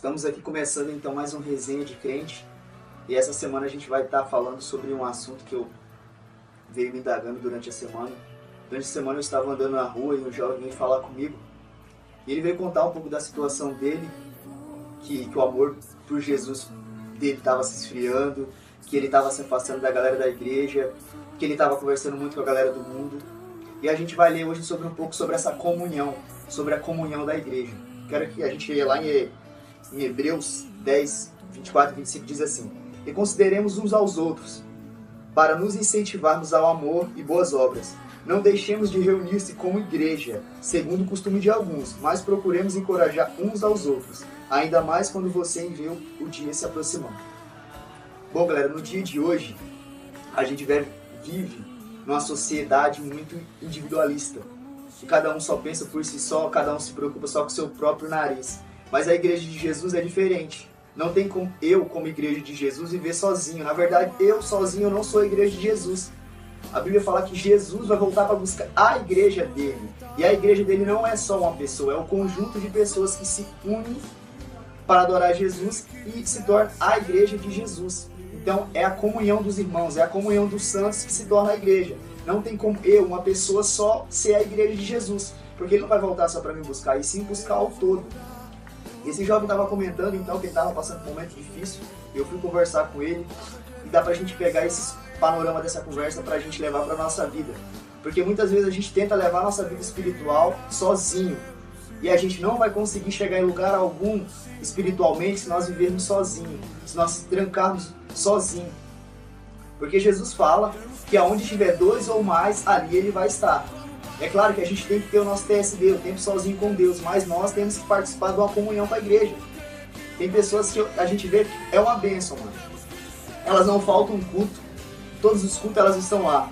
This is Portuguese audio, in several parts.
Estamos aqui começando então mais um Resenha de Crente, e essa semana a gente vai estar falando sobre um assunto que eu veio me indagando durante a semana. Durante a semana eu estava andando na rua e um jovem veio falar comigo, e ele veio contar um pouco da situação dele, que o amor por Jesus dele estava se esfriando, que ele estava se afastando da galera da igreja, que ele estava conversando muito com a galera do mundo. E a gente vai ler hoje sobre um pouco sobre essa comunhão, sobre a comunhão da igreja. Quero que a gente leia lá em Hebreus 10, 24 e 25, diz assim: E consideremos uns aos outros, para nos incentivarmos ao amor e boas obras. Não deixemos de reunir-se como igreja, segundo o costume de alguns, mas procuremos encorajar uns aos outros, ainda mais quando você vê o dia se aproximando. Bom, galera, no dia de hoje, a gente vive numa sociedade muito individualista. E cada um só pensa por si só, cada um se preocupa só com o seu próprio nariz. Mas a igreja de Jesus é diferente. Não tem como eu, como igreja de Jesus, viver sozinho. Na verdade, eu sozinho não sou a igreja de Jesus. A Bíblia fala que Jesus vai voltar para buscar a igreja dele. E a igreja dele não é só uma pessoa, é um conjunto de pessoas que se unem para adorar Jesus e se torna a igreja de Jesus. Então é a comunhão dos irmãos, é a comunhão dos santos que se torna a igreja. Não tem como eu, uma pessoa só, ser a igreja de Jesus. Porque ele não vai voltar só para me buscar, e sim buscar ao todo. Esse jovem estava comentando então que ele estava passando por um momento difícil. Eu fui conversar com ele e dá pra gente pegar esse panorama dessa conversa pra gente levar pra nossa vida. Porque muitas vezes a gente tenta levar a nossa vida espiritual sozinho. E a gente não vai conseguir chegar em lugar algum espiritualmente se nós vivermos sozinhos, se nós trancarmos sozinhos. Porque Jesus fala que aonde tiver dois ou mais, ali ele vai estar. É claro que a gente tem que ter o nosso TSD, o tempo sozinho com Deus, mas nós temos que participar de uma comunhão com a igreja. Tem pessoas que a gente vê que é uma bênção, mano. Elas não faltam um culto, todos os cultos elas estão lá,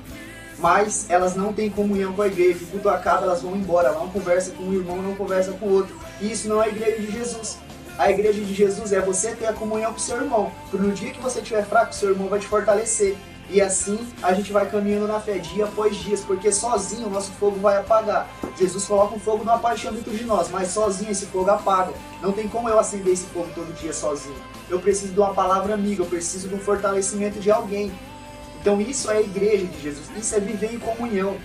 mas elas não têm comunhão com a igreja. O culto acaba, elas vão embora, ela não conversa com um irmão, não conversa com o outro. E isso não é a igreja de Jesus. A igreja de Jesus é você ter a comunhão com o seu irmão, porque no dia que você estiver fraco, seu irmão vai te fortalecer. E assim a gente vai caminhando na fé dia após dia, porque sozinho o nosso fogo vai apagar. Jesus coloca um fogo numa paixão dentro de nós, mas sozinho esse fogo apaga. Não tem como eu acender esse fogo todo dia sozinho. Eu preciso de uma palavra amiga, eu preciso de um fortalecimento de alguém. Então isso é a igreja de Jesus, isso é viver em comunhão.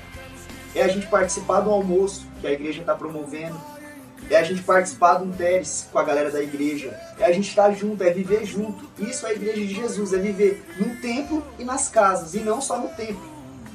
É a gente participar do almoço que a igreja está promovendo. É a gente participar de um teres com a galera da igreja. É a gente estar junto, é viver junto. Isso é a igreja de Jesus, é viver no templo e nas casas, e não só no templo.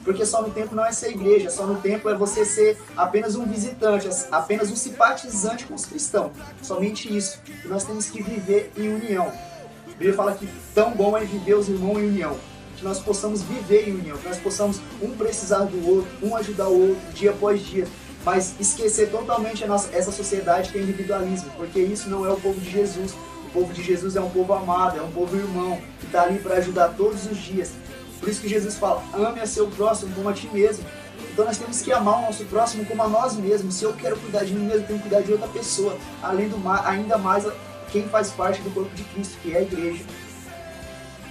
Porque só no templo não é ser igreja, só no templo é você ser apenas um visitante, apenas um simpatizante com os cristãos. Somente isso. E nós temos que viver em união. A Bíblia fala que tão bom é viver os irmãos em união. Que nós possamos viver em união, que nós possamos um precisar do outro, um ajudar o outro, dia após dia. Mas esquecer totalmente essa sociedade que é individualismo, porque isso não é o povo de Jesus. O povo de Jesus é um povo amado, é um povo irmão, que está ali para ajudar todos os dias. Por isso que Jesus fala, ame a seu próximo como a ti mesmo. Então nós temos que amar o nosso próximo como a nós mesmos. Se eu quero cuidar de mim mesmo, eu tenho que cuidar de outra pessoa. Além do mais, ainda mais quem faz parte do corpo de Cristo, que é a igreja.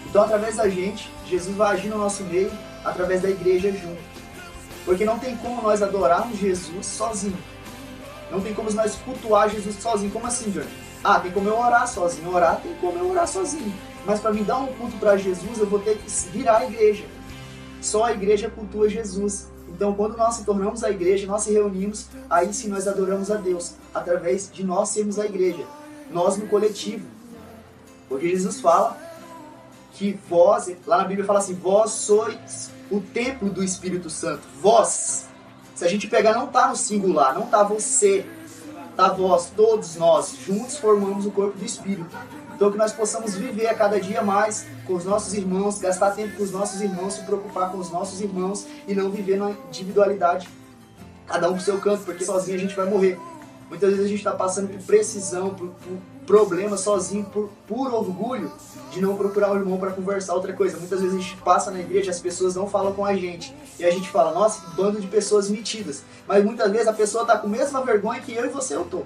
Então através da gente, Jesus vai agir no nosso meio, através da igreja junto. Porque não tem como nós adorarmos Jesus sozinho. Não tem como nós cultuar Jesus sozinho. Como assim, Johnny? Ah, tem como eu orar sozinho. Orar tem como eu orar sozinho. Mas para me dar um culto para Jesus, eu vou ter que virar a igreja. Só a igreja cultua Jesus. Então, quando nós se tornamos a igreja, nós se reunimos, aí sim nós adoramos a Deus. Através de nós sermos a igreja. Nós no coletivo. Porque Jesus fala que vós, lá na Bíblia fala assim, vós sois o templo do Espírito Santo. Vós. Se a gente pegar, não está no singular, não está você, está vós, todos nós, juntos formamos o corpo do Espírito. Então que nós possamos viver a cada dia mais com os nossos irmãos, gastar tempo com os nossos irmãos, se preocupar com os nossos irmãos e não viver na individualidade, cada um pro seu canto, porque sozinho a gente vai morrer. Muitas vezes a gente está passando por precisão, por problemas sozinho, por orgulho de não procurar um irmão para conversar. Outra coisa, muitas vezes a gente passa na igreja e as pessoas não falam com a gente. E a gente fala, nossa, que bando de pessoas metidas. Mas muitas vezes a pessoa está com a mesma vergonha que eu e você eu tô.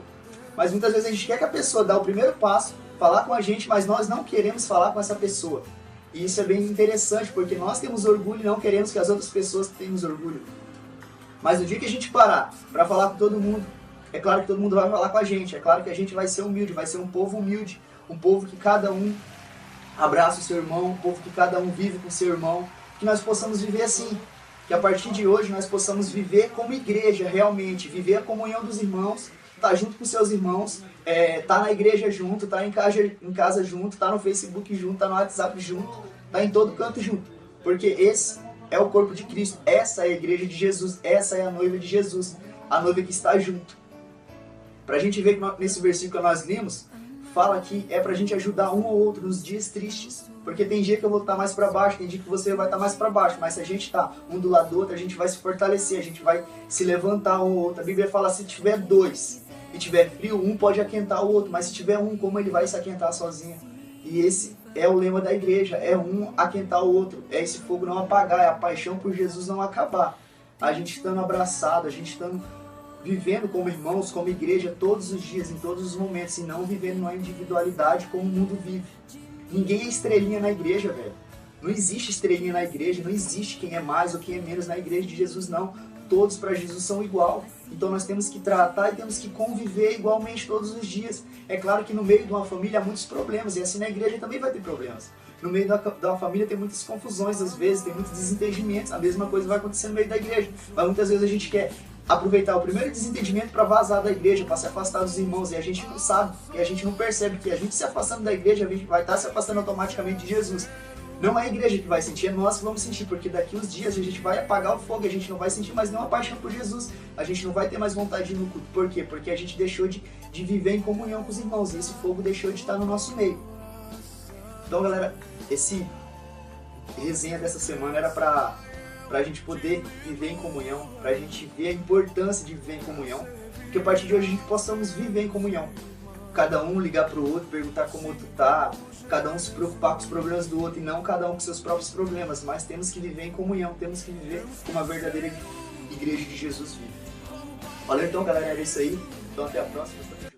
Mas muitas vezes a gente quer que a pessoa dê o primeiro passo, falar com a gente, mas nós não queremos falar com essa pessoa. E isso é bem interessante, porque nós temos orgulho e não queremos que as outras pessoas tenham orgulho. Mas no dia que a gente parar para falar com todo mundo, é claro que todo mundo vai falar com a gente, é claro que a gente vai ser humilde, vai ser um povo humilde, um povo que cada um abraça o seu irmão, um povo que cada um vive com o seu irmão, que nós possamos viver assim, que a partir de hoje nós possamos viver como igreja realmente, viver a comunhão dos irmãos, tá junto com seus irmãos, tá na igreja junto, tá em casa junto, tá no Facebook junto, tá no WhatsApp junto, tá em todo canto junto, porque esse é o corpo de Cristo, essa é a igreja de Jesus, essa é a noiva de Jesus, a noiva que está junto. Pra gente ver que nesse versículo que nós lemos, fala que é pra gente ajudar um ao outro nos dias tristes. Porque tem dia que eu vou estar mais pra baixo, tem dia que você vai estar mais pra baixo. Mas se a gente tá um do lado do outro, a gente vai se fortalecer, a gente vai se levantar um ao outro. A Bíblia fala, se tiver dois e tiver frio, um pode aquentar o outro. Mas se tiver um, como ele vai se aquentar sozinho? E esse é o lema da igreja, é um aquentar o outro. É esse fogo não apagar, é a paixão por Jesus não acabar. A gente estando abraçado, a gente estando vivendo como irmãos, como igreja, todos os dias, em todos os momentos, e não vivendo numa individualidade como o mundo vive. Ninguém é estrelinha na igreja, velho. Não existe estrelinha na igreja, não existe quem é mais ou quem é menos na igreja de Jesus, não. Todos para Jesus são igual. Então nós temos que tratar e temos que conviver igualmente todos os dias. É claro que no meio de uma família há muitos problemas, e assim na igreja também vai ter problemas. No meio da família tem muitas confusões, às vezes, tem muitos desentendimentos. A mesma coisa vai acontecer no meio da igreja. Mas muitas vezes a gente quer aproveitar o primeiro desentendimento para vazar da igreja, para se afastar dos irmãos, e a gente não sabe, e a gente não percebe que a gente se afastando da igreja, a gente vai estar se afastando automaticamente de Jesus. Não é a igreja que vai sentir, é nós que vamos sentir, porque daqui uns dias a gente vai apagar o fogo, a gente não vai sentir mais nenhuma paixão por Jesus, a gente não vai ter mais vontade de ir no culto. Por quê? Porque a gente deixou de viver em comunhão com os irmãos, e esse fogo deixou de estar no nosso meio. Então, galera, esse resenha dessa semana era para a gente poder viver em comunhão, para a gente ver a importância de viver em comunhão, que a partir de hoje a gente possamos viver em comunhão. Cada um ligar para o outro, perguntar como o outro tá, cada um se preocupar com os problemas do outro e não cada um com seus próprios problemas, mas temos que viver em comunhão, temos que viver como a verdadeira igreja de Jesus vive. Valeu então, galera, era isso aí, então até a próxima.